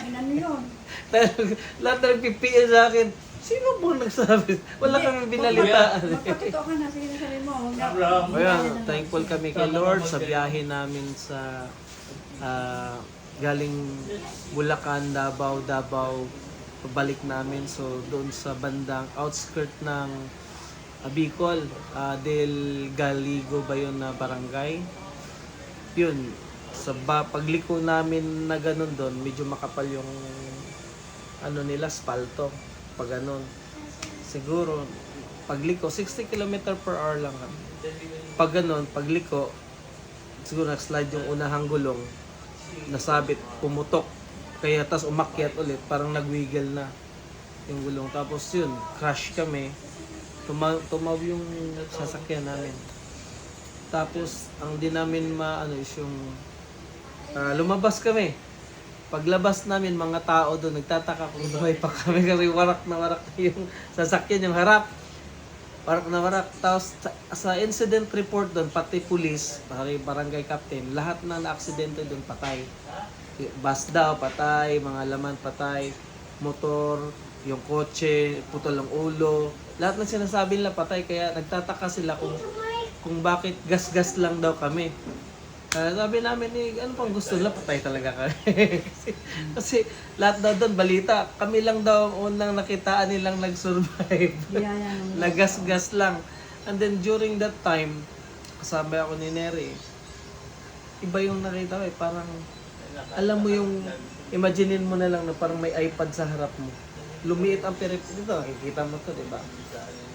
inano yun. Lahat na nagpipiya sa akin. Sino po nagsabi? Wala kami binalitaan. Magpatotoo ka na, sige na sabi mo. Huwag na. Kaya thankful kami kay Lord sa biyahe namin sa galing Bulacan, Davao, pabalik namin. So doon sa bandang outskirt ng Bicol, Del Galigo ba yun na barangay? Yun, sa pagliko namin na ganun doon, medyo makapal yung ano nila, spalto. Pag ganun. Siguro, pagliko, 60 km/h lang kami. Pag ganun, pagliko, siguro nag-slide yung unahang gulong, nasabit, pumutok. Kaya tas umakyat ulit, parang nag-wiggle na yung gulong. Tapos yun, crash kami. Tumaw yung sasakyan namin. Tapos, ang di namin is yung lumabas kami. Paglabas namin, mga tao doon, nagtataka kung buhay pa kami kasi warak na yung sasakyan, yung harap. Warak na warak. Tapos, sa incident report doon, pati pulis, pati barangay captain, lahat na na-aksidente doon, patay. Bus daw, patay, mga laman, patay, motor, yung kotse, putol ang ulo. Lahat ng sinasabi nila patay, kaya nagtataka sila kung bakit gas-gas lang daw kami. Sabi namin, ano pang gusto nila? Patay talaga kami. kasi lahat daw doon, balita, kami lang daw unang nakitaan nilang nag-survive. Nagas-gas lang. And then during that time, kasama ako ni Neri, iba yung nakita ko parang, alam mo yung, imaginein mo na lang na parang may iPad sa harap mo. Lumiit ang perip dito, nakikita mo to, di ba?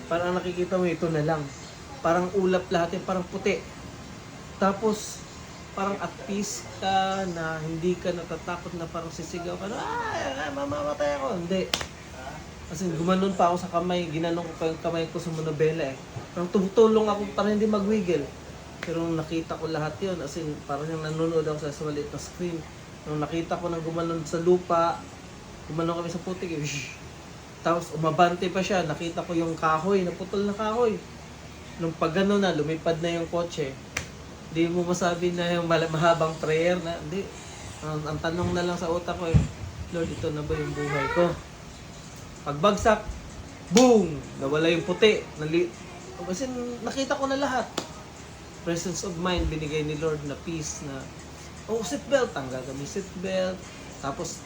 Parang nakikita mo ito na lang. Parang ulap lahat yung parang puti. Tapos, parang at peace ka na hindi ka natatakot na parang sisigaw ka na, mamamatay ako. Hindi. Kasi gumanon pa ako sa kamay, ginanong ko pa yung kamay ko sa monobela eh. Parang tumutulong ako para hindi magwiggle. Pero nung nakita ko lahat yun, as in, parang yung nanonood ako sa maliit na screen. Nung nakita ko nang gumanon sa lupa, gumanon kami sa putik eh. Tapos umabante pa siya, nakita ko yung kahoy, naputol na kahoy. Nung pag gano'n na, lumipad na yung kotse. Hindi mo masabi na yung mahabang prayer na, hindi. Ang tanong na lang sa utak ko Lord, ito na ba yung buhay ko? Pagbagsak, boom! Nawala yung puti. Kasi nakita ko na lahat. Presence of mind, binigay ni Lord na peace na, seatbelt, tanggal kami seatbelt. Tapos,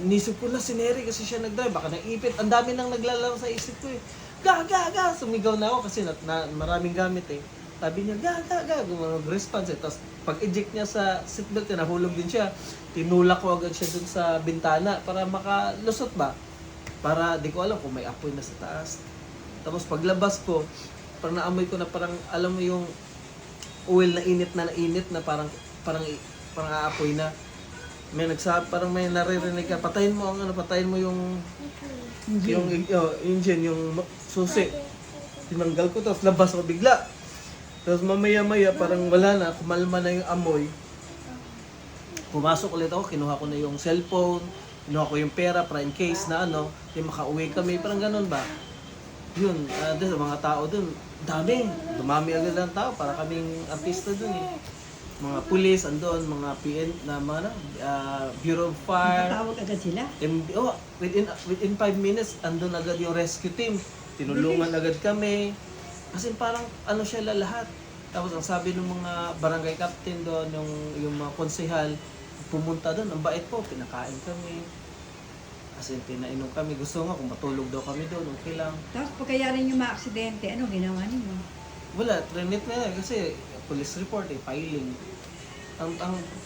inisip ko na si Neri kasi siya nag-drive. Baka naipit. Ang dami nang naglalaro sa isip ko eh. Ga! Sumigaw na ako kasi maraming gamit eh. Sabi niya, ga! Mag-response eh. Tapos pag-eject niya sa seatbelt, nahulog din siya. Tinulak ko agad siya dun sa bintana para makalusot ba? Para di ko alam kung may apoy na sa taas. Tapos paglabas ko, parang naamoy ko na parang, alam mo yung oil na init na parang aapoy na. May parang may naririnig ka, patayin mo yung engine, yung susi. Tinanggal ko, tapos labas ko bigla. Tapos mamaya-maya, parang wala na, kumalma na yung amoy. Pumasok ulit ako, kinuha ko na yung cellphone, kinuha ko yung pera para in case na yung makauwi kami, parang ganun ba? Yun, doon mga tao dun, dumami agad ang tao, para kaming artista dun eh. Mga pulis andun, mga PN na Bureau of Fire. Nakatawag agad sila? Within 5 minutes andun agad yung rescue team. Tinulungan agad kami. Kasi parang siya lahat. Tapos ang sabi ng mga barangay captain doon, yung mga konsehal, pumunta doon, ang bait po, pinakain kami. Kasi pinainom kami. Gusto nga kung matulog daw kami doon, okay lang. Tapos pagkayari yung mga aksidente, ano ginawa niyo? Wala, trinit na yan kasi police report filing.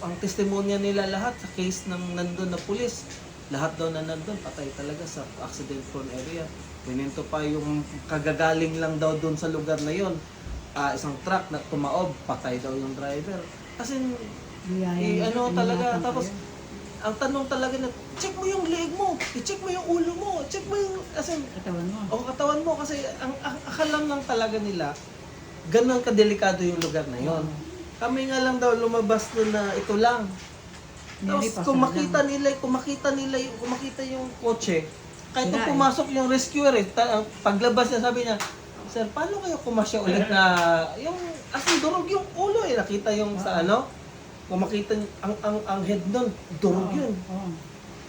Ang testimonya nila lahat sa case ng nandun na pulis, lahat daw na nandun, patay talaga sa accident prone area. Pininto pa yung kagagaling lang daw doon sa lugar na yon. Isang truck na tumaob, patay daw yung driver. Kasi talaga, tapos ang tanong talaga na, check mo yung leg mo, i-check mo yung ulo mo, check mo yung, kasi, katawan mo, kasi ang akalam lang talaga nila, ganun kadelikado yung lugar na yon. Kami nga lang daw lumabas doon na ito lang. Tapos kung makita yung kotse, kahit nung pumasok yung rescuer paglabas niya sabi niya, sir, paano kayo kumasya ulit na, yung, durog yung ulo eh, nakita yung sa kung makita ang head nun, durog yun.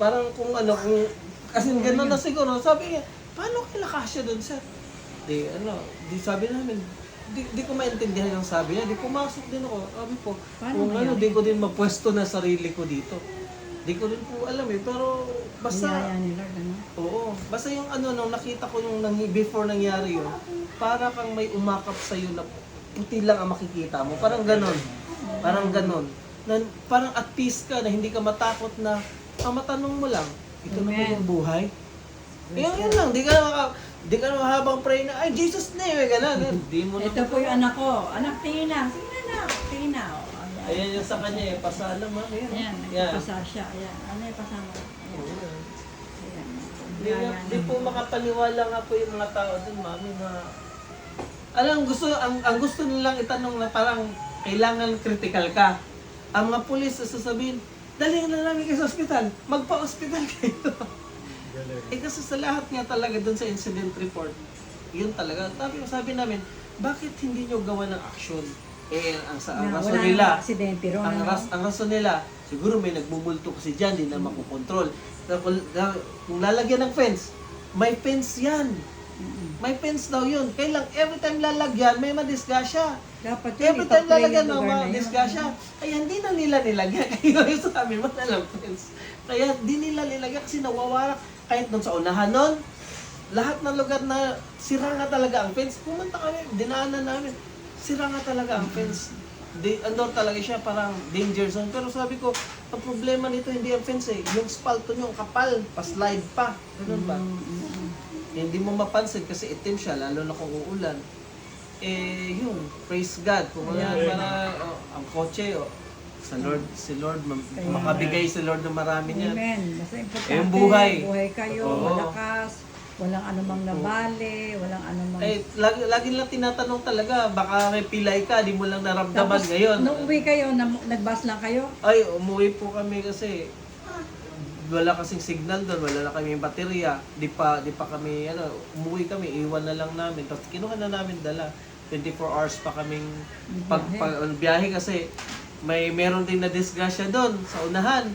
parang kung ano, kung, kasi gano'n na siguro, sabi niya, paano kayo nakasya doon, sir? Di, di sabi namin, di ko maintindihan yung sabi niya, di pumasok din ako. Sabi po, Paano kung ano, nangyari? di ko din mapwesto na sarili ko dito. Di ko din po alam pero basta, Biyaya ni Lord, ano? oo, basta yung ano, nung nakita ko yung before nangyari yun, para kang may umakap sa'yo na puti lang ang makikita mo. Parang ganon. Parang ganon. Na, parang at peace ka na hindi ka matakot na, matanong mo lang, ito na ba Amen. yung buhay? Yun lang, di ka na mahabang pray na, ay, Jesus name, gano'n. Di mo na. Ito po yung anak ko. Anak, tingin na. Tingin na. Tingin na. Oh, ayan. Ayan yung sa kanya eh, pasala ma'am. Ayan, Yan. nagpasa siya. Ayan. Ano yung pasama? Ayan. Ayan. Biyaya Di ng- po makapaniwala nga po yung mga tao dun, mami, na alam, ang gusto nilang itanong na parang kailangan critical ka. Ang mga pulis sasabihin, dali na namin kayo sa ospital, magpa-ospital kayo. Kasi sa lahat nga talaga dun sa incident report, yun talaga. Sabi namin, bakit hindi nyo gawa ng action? Ang Na rason wala nila, nang aksidente ron. ano? ang rason nila, siguro may nagbubulto kasi dyan, di na makukontrol. Pero kung lalagyan ng fence, may fence yan. May fence daw yun. Kailang every time lalagyan, may madisgasya. Dapat yun, Every time ipa-play lalagyan, yung may lugar na yun. madisgasya. Kaya hindi na nila nilagyan. Kaya yung sa amin, walang fence. Kaya di nila nilagyan kasi nawawarak. Kahit doon sa unahan nun, lahat ng lugar na sira nga talaga ang fence. Pumunta kami, dinaanan namin. Sira nga talaga ang fence. Andor talaga siya, parang danger zone. Pero sabi ko, ang problema nito hindi ang fence eh. Yung spalto nyo, ang kapal, pa-slide pa. Ganun ba? Hindi mo mapansin kasi itim siya, lalo na kung uulan. Yun, praise God. Kung wala para ang kotse, si Lord, makabigay si Lord ng marami niya. Amen. Basta importante, Yung buhay. buhay kayo, Oo. malakas, walang anumang nabali, walang anumang... Lagi lang tinatanong talaga, baka may pilay ka, di mo lang naramdaman Tapos, ngayon. nung uwi kayo, nagbus lang kayo? Ay, umuwi po kami kasi wala kasing signal doon, wala na kami baterya. Di pa kami, umuwi kami, iwan na lang namin. Tapos kinuha na namin dala. 24 hours pa kaming biyahe kasi meron din na disgrasya doon sa unahan.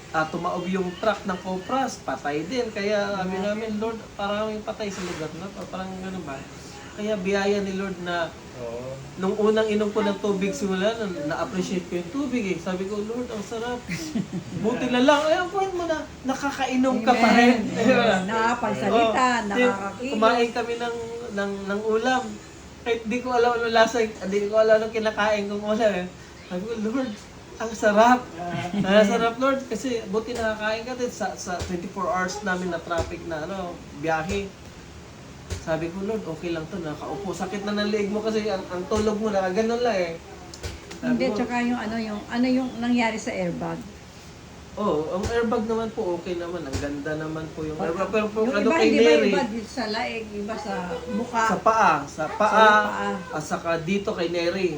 Tumaob yung truck ng Copras, patay din. Kaya sabi namin, Lord, parang may patay sa lugar na. Parang gano'n ba? Kaya biyaya ni Lord na nung unang inom ko ng tubig simula, na-appreciate ko yung tubig eh. Sabi ko, Lord, ang sarap. Buti na lang. Ay, ang point mo na, nakakainom ka pa rin. Nakapagsalita, nakakakilos. Kumain kami ng ulam. Kahit di ko alam ano lasa, di ko alam anong kinakain kong ulam eh. Sabi ko, Lord, ang sarap. Ang sarap, Lord, kasi buti nakakain ka din sa 24 hours namin na traffic na biyahe. Sabi ko, Lord, okay lang to, nakaupo. Sakit na ng leeg mo kasi ang tulog mo, nakaganon lang eh. Hindi, tsaka yung yung nangyari sa airbag. Ang airbag naman po, okay naman. Ang ganda naman po yung airbag. Pero po, Yung ano iba, kay hindi ba Neri, iba sa laig, iba sa mukha. sa paa, paa. at saka dito kay Neri,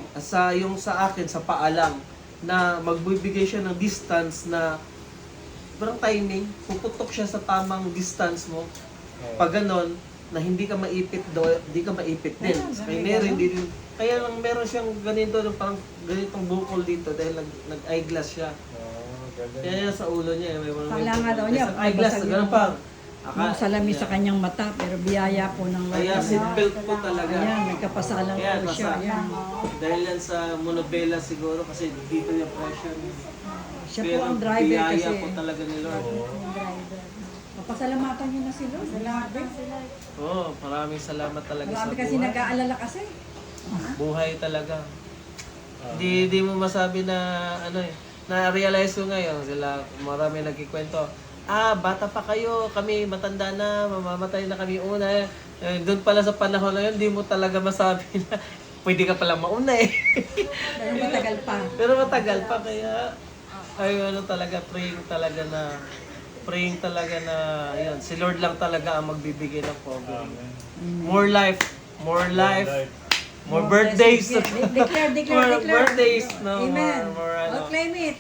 yung sa akin, sa paa lang, na magbibigay siya ng distance na parang timing, puputok siya sa tamang distance mo. Pag ganon, na hindi ka maipit hindi ka maipit din. Kay Neri, hindi din. Kaya lang meron siyang ganito, parang ganitong bukol dito dahil nag-eyeglass siya. Kaya sa ulo niya, may mga Kala nga daw niya, eyeglass, basag ganun yung- pa. Yung salamin sa kanyang mata, pero biyaya po ng Lord. Kaya seatbelt po talaga. Ayan, nagkapasalang Kaya po siya. basa. Ayan. Dahil yan sa monobela siguro kasi dito yung pressure. Siya po ang driver biyaya kasi. po talaga ni Lord. Ang driver. Papasalamatan niyo na si Lord. Grabe. Maraming salamat talaga Marami sa kasi buhay. nag-aalala kasi. Buhay talaga. Di mo masabi na na-realize ko ngayon sila marami nagkikwento. Bata pa kayo, kami matanda na, mamamatay na kami una. Doon pala sa panahon na yun, di mo talaga masabi na pwede ka pala mauna eh. Pero matagal pa. Pero matagal pa kaya talaga praying talaga na yun, si Lord lang talaga ang magbibigay ng power. More life, more birthdays. Declare. More birthdays, no? Amen. More I'll claim it.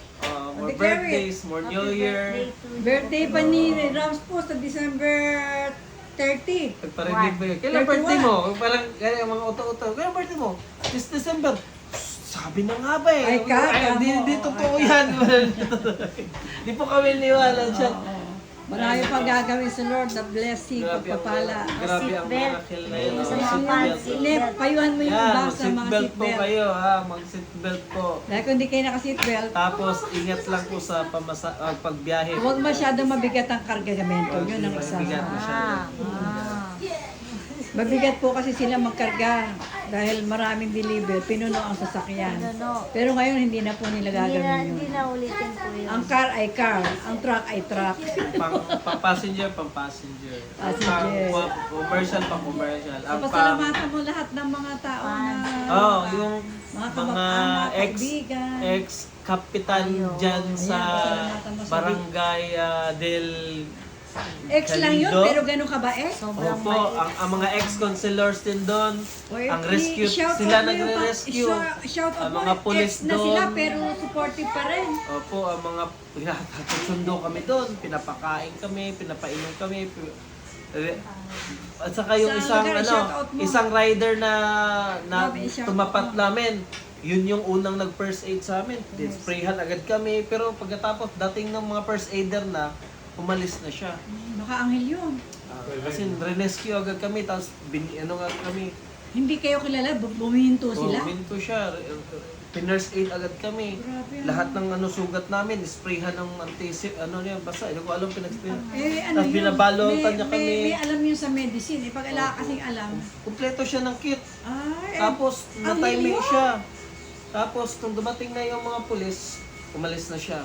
more Declare birthdays, more New Year. Birthday pa ni Rams po sa December 30. Pagparinig ba yun? Kailan 31? birthday mo? Parang kaya mga uto-uto. Kailan birthday mo? This December. Sabi na nga ba eh. Ay, kaka mo. Di totoo yan. Di po kami niwala dyan. Marami pang gagawin sa Lord, the blessing, pagpapala. Grabe ang miracle na yun. Sa Ang mga seatbelt. Lep, payuhan mo yung Yan, basa, mga mag-seatbelt po seatbelt. kayo ha. Mag-seatbelt po. Dahil kung hindi kayo naka-seatbelt, Tapos, ingat lang po sa pagbiyahe. huwag masyadong mabigat ang kargamento. Yun ang isa. Mabigat masyado. Mabigat po kasi sila magkarga dahil maraming deliver, pinuno ang sasakyan. Pinuno. Pero ngayon hindi na po nila gagawin Hindi yun. na ulitin po yun. Ang car ay car, ang truck ay truck. Pang-passenger, pang-passenger. Passenger. Pang-commercial, pang-commercial. So, Ang pasalamatan mo lahat ng mga tao na yung mga mga kamag-anak, kaibigan. ex-kapitan dyan sa pasalamatan mo sa barangay del Ex lang yun, Calido. pero ganun ka ba eh? Sobrang Opo, ang mga ex-consulors din doon, ang rescue, I-shout sila out mo yung nagre-rescue. Shout out Ang mo, mga pulis ex na sila doon. pero supportive pa rin. Opo, ang mga pinapasundo kami doon, pinapakain kami, pinapainom kami. At saka yung Sa isang lugar, shout out mo. isang rider na Grabe, shout out tumapat mo. namin. Yun yung unang nag-first aid sa amin. Sprayhan agad kami, pero pagkatapos dating ng mga first aider na, umalis na siya. Baka anghel yun. Kasi rescue agad kami, tapos ano nga kami, Hindi kayo kilala, bumihinto sila. minto siya. Pinurse aid agad kami. Grabe, Lahat ng sugat namin, sprayhan ng niya, basta, hindi ko alam pinag-sprayan. Ano Tapos yun? binabalota niya kami. May alam yun sa medicine. Eh, pag ala kasing alam. Kumpleto siya ng kit. Ay, Tapos, ang na-timing milyon! siya. Tapos, nung dumating na yung mga pulis, umalis na siya.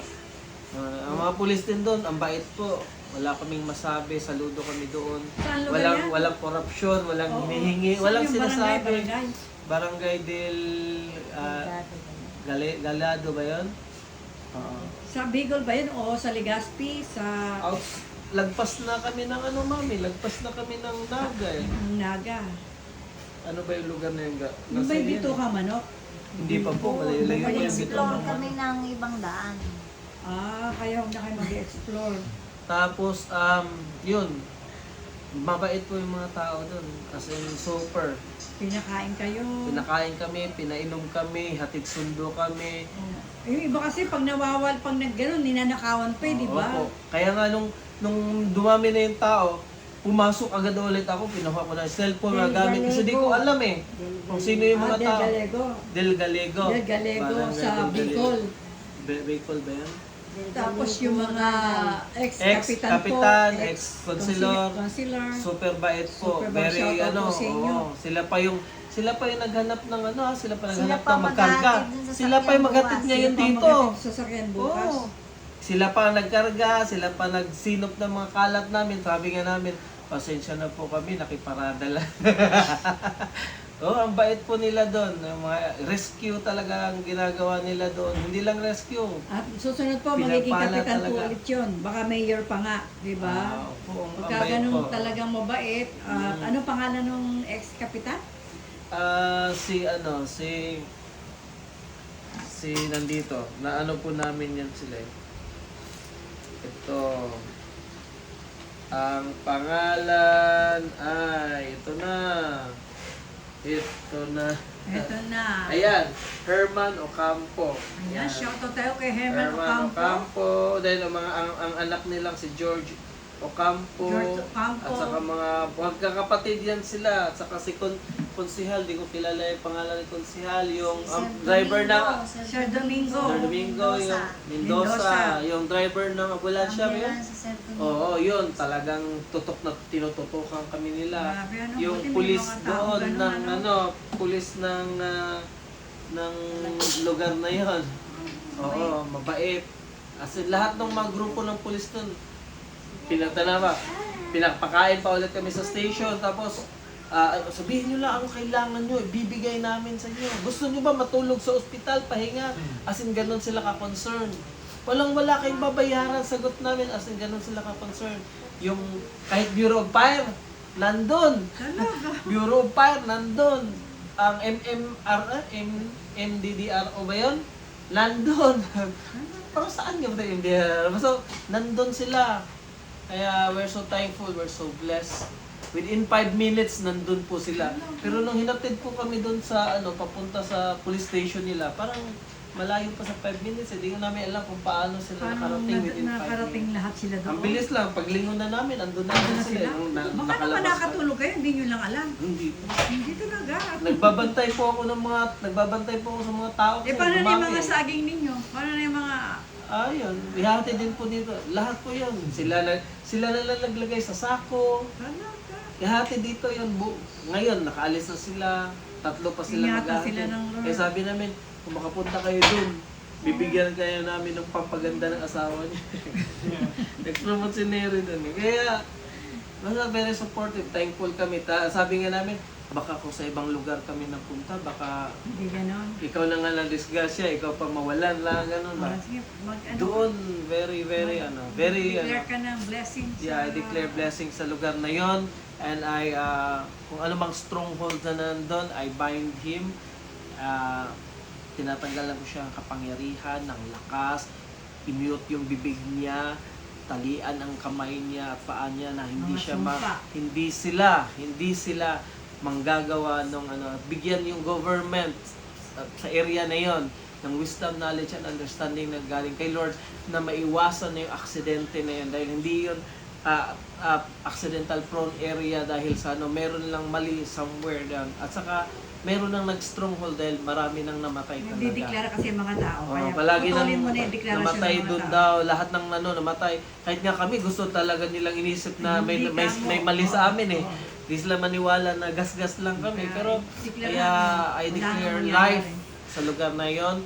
Ang mga pulis din doon, ang bait po. Wala kaming masabi, saludo kami doon. Saan lugar yan? Walang korupsyon, walang Oo. hinihingi, Saan walang yung sinasabi. barangay? Barangay del Galado ba yun? Oo. Sa Bicol ba yun? O sa Legazpi? Sa Lagpas na kami ng mami, lagpas na kami ng Nagay. Naga? Ano ba yung lugar na yun? Yung ba yung bito ka manok? Hindi pa po, malayo-layo pa yung bito. Explore kami ng ibang daan. Kaya huwag na kayo mag-explore. Tapos, yun, mabait po yung mga tao doon. As in, super. Pinakain kayo. Pinakain kami, pinainom kami, hatid sundo kami. Yung iba kasi pag nawawal, pag nag-ganon, ninanakawan pa eh, di ba? Opo. Kaya nga nung dumami na yung tao, pumasok agad ulit ako, pinuha ko na yung cellphone na Del gamit. Kasi di ko Gallego. alam eh, kung sino yung mga Del tao. Gallego. Del Gallego. Del Gallego Barangay sa Del Gallego. Bicol. Bicol ba yan? Tapos yung mga ex-kapitan Ex-kapitan, po, ex-consilor. consilor. Super bait po. Super bait. Very Shout out po sa inyo. sila pa yung naghanap ng sila pa Sila naghanap pa ng magkarga. maghahatid dun sa Sila pa yung sakyan maghatid bukas. ngayon Sila pa dito. maghatid sa sasakyan bukas. Oo. Sila pa ang nagkarga, sila pa nagsinop ng mga kalat namin. Sabi nga namin, pasensya na po kami, nakiparada lang. Ang bait po nila doon. Yung mga rescue talaga ang ginagawa nila doon. Hindi lang rescue. At susunod po, magiging Pinapala kapitan po talaga. ulit yun. Baka mayor pa nga, di ba? Opo, ang Pagka bait ganun po. talagang mabait. Ano pangalan ng ex-kapitan? Si nandito, na ano po namin yan sila eh. Ito. Ang pangalan ay ito na. Ito na. Ayan, Herman Ocampo. Ayan, shoutout tayo kay Herman Herman Ocampo. Ocampo. Dahil ang anak nilang si George Ocampo. George Ocampo. At saka mga magkakapatid yan sila. At saka si Konsihal, di ko kilala yung pangalan ni Konsihal. Yung driver ng Sir Domingo. Sir Domingo, yung Mendoza, Mendoza. yung driver ng ambulansya yun. Oo, yun, talagang tutok na tinututukan kami nila. Grabe, ano, Yung buti may pulis mga tao doon ganun, ng pulis ng lugar na yon. Oo, mabait. As in, lahat ng mga grupo ng pulis doon, pinapakain pa ulit kami sa station, tapos sabihin nyo lang ang kailangan nyo, ibibigay namin sa inyo. Gusto nyo ba matulog sa ospital, pahinga? As in, ganun sila ka-concern. Wala kayong babayaran, sagot namin, as in, ganun sila ka-concern. Yung kahit Bureau of Fire, nandun. Bureau of Fire, nandun. Ang MDDRO ba yun? Nandun. Parang saan nga ba tayo MDDRO? So, nandun sila. Kaya we're so thankful, we're so blessed. Within 5 minutes, nandun po sila. Pero nung hinatid po kami doon sa, papunta sa police station nila, parang malayo pa sa 5 minutes. Hindi ko namin alam kung paano sila nakarating within 5 nakarating minutes. lahat sila doon? Ang bilis lang, paglingon na namin, andun na Ano na sila. sila? Nung Baka naman nakalabas ka. nakatulog kayo, hindi nyo lang alam. Hindi. Hindi talaga. Nagbabantay po ako sa mga tao. Eh, paano na yung mga saging ninyo? Paano na yung mga... Ayun, ihati din po dito. Lahat po yun. Sila na naglagay sa sako. Talaga. Ihati dito yun. Ngayon, nakaalis na sila. 3 pa sila Ingatan maghahati. sila ng Lord. Kaya sabi namin, kung makapunta kayo dun, bibigyan kayo namin ng pampaganda ng asawa niya. Nag-promote si Neri dun. Kaya, basta very supportive. Thankful kami. Sabi nga namin, baka kung sa ibang lugar kami napunta, baka Hindi ganon. ikaw na nga ng disgrasya, ikaw pa mawalan lang, ganun ba? Sige, Doon, very, very, declare ka ng blessings. yeah, I declare blessing sa lugar na yon. And I, kung ano mang stronghold na nandun, I bind him. Tinatanggalan ko siya ng kapangyarihan, ng lakas, i-mute yung bibig niya, talian ang kamay niya at paa niya na hindi Mga siya sumpa. hindi sila manggagawa ng bigyan yung government sa area na yon ng wisdom, knowledge, and understanding na galing kay Lord na maiwasan na yung aksidente na yun dahil hindi yun accidental prone area dahil sa meron lang mali somewhere down at saka meron nang nag-stronghold dahil marami nang namatay talaga. Nagdideklara kasi mga tao. Kaya Palagi putulin nang mo na yung deklarasyon namatay ng mga doon tao. daw, lahat ng namatay. Kahit nga kami gusto talaga nilang inisip na may Hindi ka mo. mali sa amin eh. Oo. Di sila maniwala na gas-gas lang kami. Pero Declare kaya natin. I Wala declare nang life mangyayari. sa lugar na yon.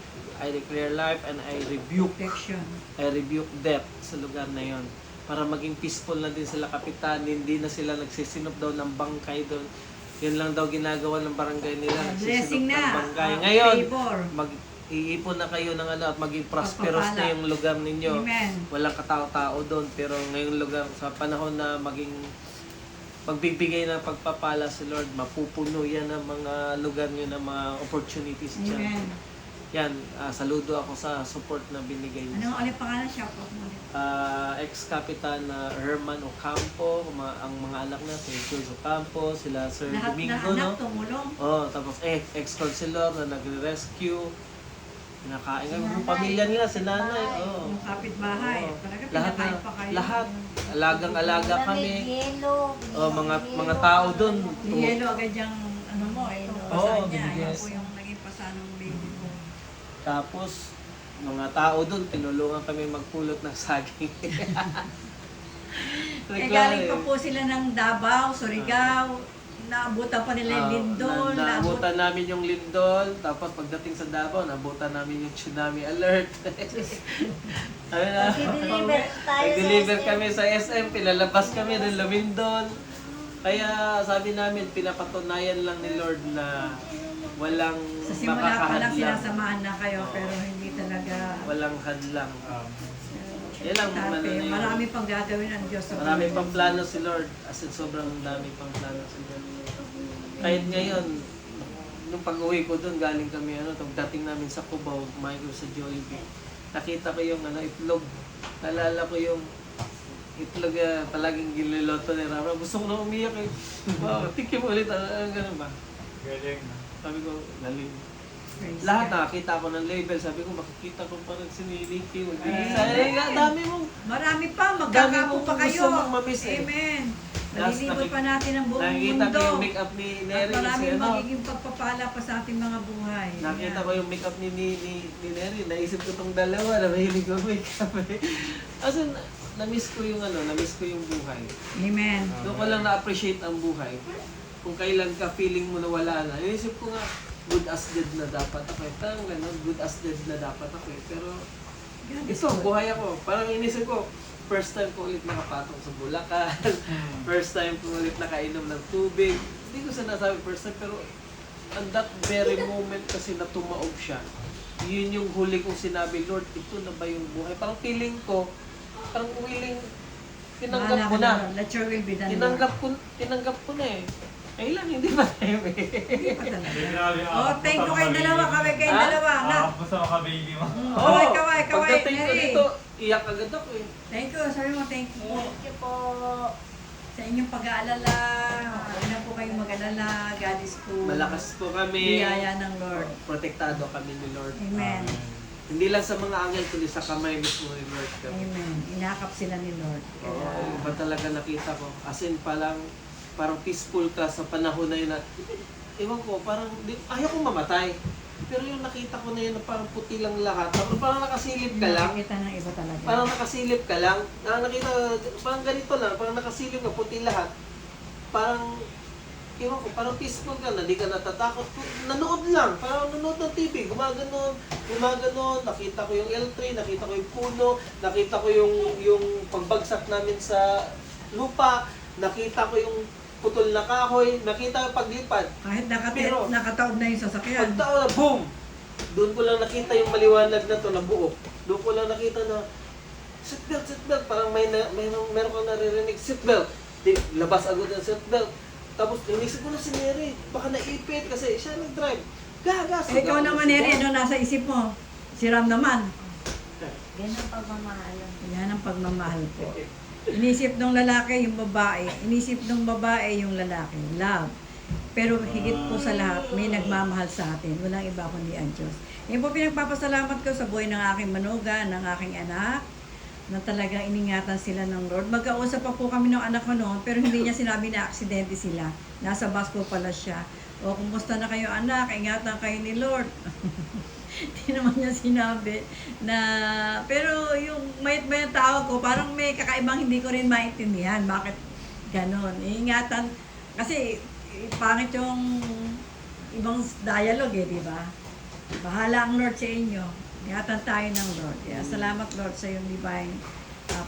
I declare life and I rebuke Protection. death sa lugar na yon. Para maging peaceful na din sila kapitan, hindi na sila nagsisinop daw ng bangkay doon. Yun lang daw ginagawa ng barangay nila, Blessing nagsisinop ng na. bangkay. Ngayon, Favor. iipon na kayo ng at maging prosperous Pagpapala. na yung lugar ninyo. Amen. Walang katao-tao doon, pero ngayong lugar, sa panahon na maging pagbibigay ng pagpapala si Lord, mapupuno yan ng mga lugar nyo ng mga opportunities dyan. Amen. Yan, saludo ako sa support na binigay niyo. Anong ulit pangalan siya po? Ex-Kapitan Herman Ocampo, ang mga anak na, si Jules Ocampo, sila Sir Lahat Domingo, na anak no? tumulong. Oh, tapos ex-consular na nagre-rescue. Pinakain yung pamilya nila, si nanay. Oh. Yung kapitbahay. Oo. Talaga Lahat pinakain na, pa kayo. lahat. Alagang-alaga kami. Yelo. Oh, mga tao doon. Yelo agad yung ano mo, itong Oo, pasa niya. binigyan. Yan po yung naging pasa ng baby ko. Tapos, mga tao doon, tinulungan kami magpulot ng saging. Eh galing pa po sila ng Davao, Surigao. Naabutan pa nila yung Lindol. Naabutan namin yung Lindol. Tapos pagdating sa Davao, naabutan namin yung tsunami alert. Ano na? Deliver tayo Nag-deliver sa kami sa SM, pinalabas kami ng Lumindol. Kaya sabi namin, pinapatunayan lang ni Lord na walang Sa simula pa lang makakahadlang. sinasamahan na kayo pero hindi talaga. Walang hadlang. Yan lang, Dati, ano na yun. marami pang gagawin ang Diyos. sa Marami buhay. pang plano si Lord. As in, sobrang dami pang plano si Lord. Kahit ngayon, nung pag-uwi ko doon, galing kami, dating namin sa Cubao, kumain ko sa Jollibee. Nakita ko yung itlog. Nalala ko yung itlog palaging gililoto ni Rama. Gusto ko na umiyak eh. Wow, tikim ulit. Ganun ba? Galing. Sabi ko, galing. Praise Lahat God. nakakita ko ng label. Sabi ko, makikita ko pa rin si Niliki. Amen. Sayang, dami mong Marami pa, magkakapo mong pa kayo. gusto mong mamiss eh. Amen. Last Nalilibot pa natin ang buong nakikita mundo. ko yung make-up ni At Neri. maraming Kasi, magiging pagpapala pa sa ating mga buhay. nakita Ayan. ko yung make-up ni Neri. Naisip ko tong dalawa na mahilig ko make-up eh. As in, na-miss ko yung buhay. Amen. Doon ko lang na-appreciate ang buhay. Kung kailan ka feeling mo na wala na. Inisip ko nga, good as dead na dapat ako eh. Parang gano'n, good as dead na dapat ako eh. Pero, God is ito, good. buhay ako. Parang inisip ko, first time ko ulit nakapatong sa Bulacan. First time ko ulit nakainom ng tubig. Hindi ko sinasabi first time, pero on that very moment kasi na tumaob siya, yun yung huli kong sinabi, Lord, ito na ba yung buhay? Parang feeling ko, parang willing, tinanggap ko na. Let your will be done. Tinanggap ko na eh. Ay lang, hindi ba tayo eh. Hindi pa talaga. Grabe, Oh, thank you kayong dalawa. Kaway kayong Ha? dalawa. Na. Basta maka-baby mo. Kaway. Pagdating ko Neri. dito, iyak agad ako eh. Thank you. Sabi mo, thank you po. Thank you po. Sa inyong pag-aalala. Huwag na po kayong mag-alala. God is good. Malakas po kami. Biyaya ng Lord. Protektado kami ni Lord. Amen. Hindi lang sa mga angel, kundi sa kamay mismo ni Lord. Amen. Inakap sila ni Lord. Oo, Kaya, iba talaga nakita ko. As in, parang peaceful ka sa panahon na yun na, ewan ko, parang, ayaw kong mamatay. Pero yung nakita ko na yun na parang puti lang lahat. Parang nakasilip ka lang. nakikita ng iba talaga. Parang nakasilip ka lang. Nakita, parang ganito lang. Parang nakasilip ka, puti lahat. Parang, ewan ko, parang peaceful ka na, di ka natatakot. Nanood lang, parang nanood ng TV, gumaganon. Nakita ko yung L3, nakita ko yung puno, nakita ko yung pagbagsak namin sa lupa, nakita ko yung putol na kahoy, nakita ko yung paglipad. Kahit Pero- nakataob na yung sasakyan. Pagtao na, boom! Doon ko lang nakita yung maliwanag na to na buo. Doon ko lang nakita na, seatbelt, parang meron kang naririnig, seatbelt. Di, labas agad ng seatbelt. Tapos, inisip ko na si Mary, baka naipit kasi siya nag-drive. Gagas! Eh, ikaw naman, Neri, ano nasa isip mo? Si Ram naman. Ganyan pagmamahal. Yan ang pagmamahal po. Inisip ng lalaki yung babae. Inisip ng babae yung lalaki. Love. Pero higit po sa lahat, may nagmamahal sa atin. Walang iba kundi ang Diyos. Yan po pinagpapasalamat ko sa buhay ng aking manuga, ng aking anak, na talagang iningatan sila ng Lord. Magkausap pa po kami ng anak ko noon, pero hindi niya sinabi na aksidente sila. Nasa bus po pala siya. O, kumusta na kayo anak? Ingatan kayo ni Lord. Hindi naman niya sinabi na, pero yung mayat tawag ko, parang may kakaibang hindi ko rin maintindihan. Bakit ganon? Iingatan, kasi pangit yung ibang dialogue di ba? Bahala ang Lord sa inyo. Ingatan tayo ng Lord. Kaya salamat Lord sa iyong divine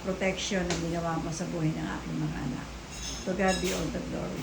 protection na ginawa mo sa buhay ng aking mga anak. To God be all the glory.